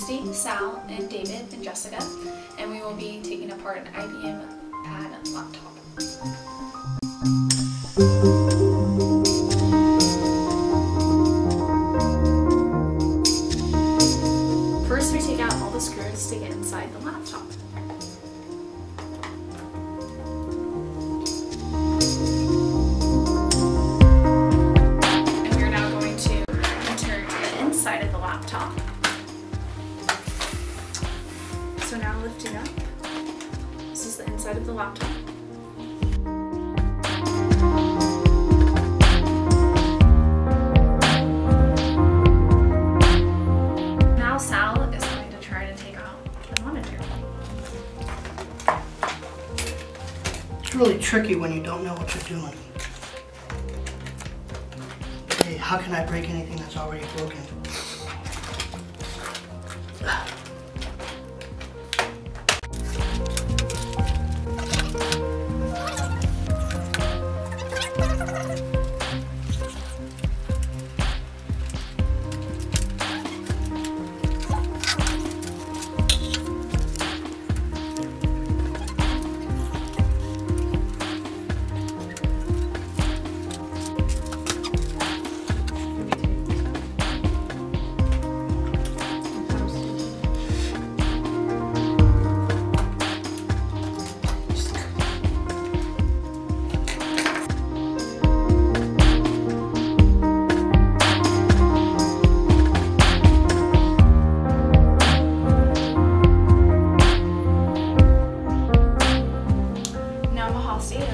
Mahasti, Sal, and David, and Jessica, and we will be taking apart an IBM Pad laptop. First, we take out all the screws to get inside the laptop. And we are now going to enter to the inside of the laptop. So now lift it up. This is the inside of the laptop. Now Sal is going to try to take out the monitor. It's really tricky when you don't know what you're doing. Hey, how can I break anything that's already broken?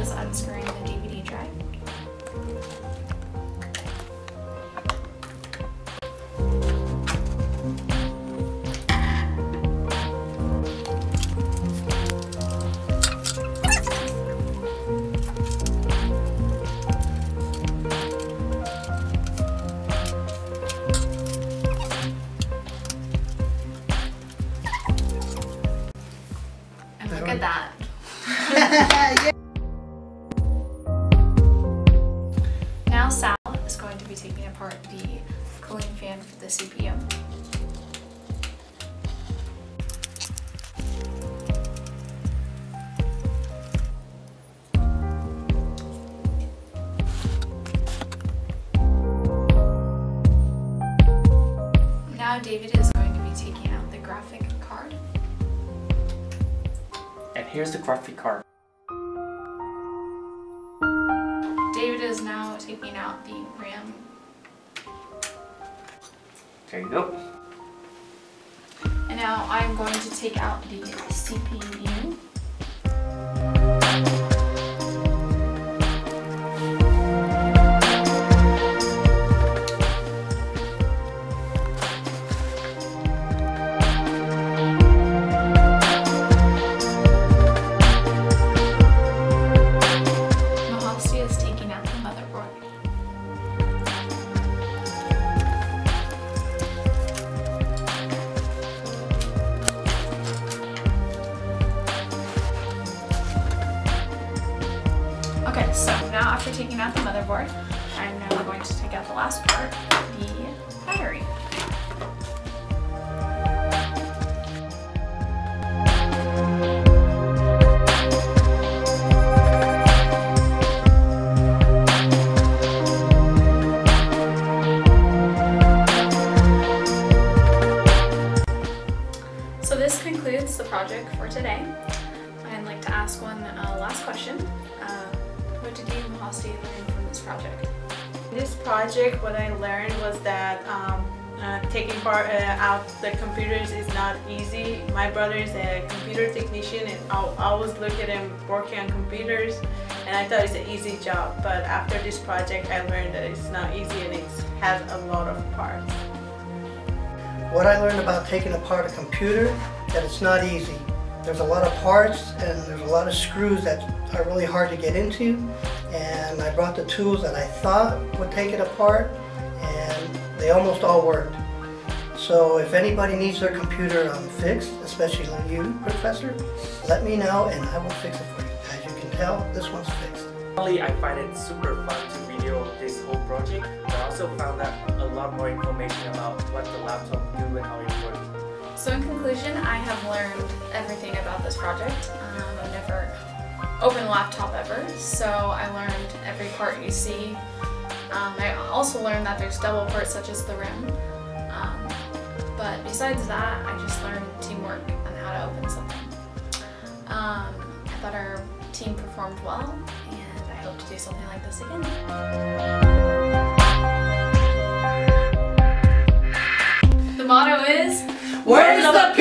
Is unscrewing the DVD drive. And look at that. Now Sal is going to be taking apart the cooling fan for the CPU. Now David is going to be taking out the graphic card. And here's the graphic card. David is now taking out the RAM. There you go. And now I'm going to take out the CPU. Okay, so now after taking out the motherboard, I'm now going to take out the last part, the battery. So this concludes the project for today. I'd like to ask one last question. What did you, Mahasti, learn from this project? This project, what I learned was that taking out the computers is not easy. My brother is a computer technician, and I always look at him working on computers, and I thought it's an easy job. But after this project, I learned that it's not easy and it has a lot of parts. What I learned about taking apart a computer, that it's not easy. There's a lot of parts and there's a lot of screws that are really hard to get into, and I brought the tools that I thought would take it apart, and they almost all worked. So if anybody needs their computer fixed, especially you, Professor, let me know and I will fix it for you. As you can tell, this one's fixed. Personally, I find it super fun to video this whole project, but I also found out a lot more information about what the laptop do and how it works. So in conclusion, I have learned everything about this project. I've never opened a laptop ever, so I learned every part you see. I also learned that there's double ports such as the rim. But besides that, I just learned teamwork and how to open something. I thought our team performed well, and I hope to do something like this again. The motto is, Where's the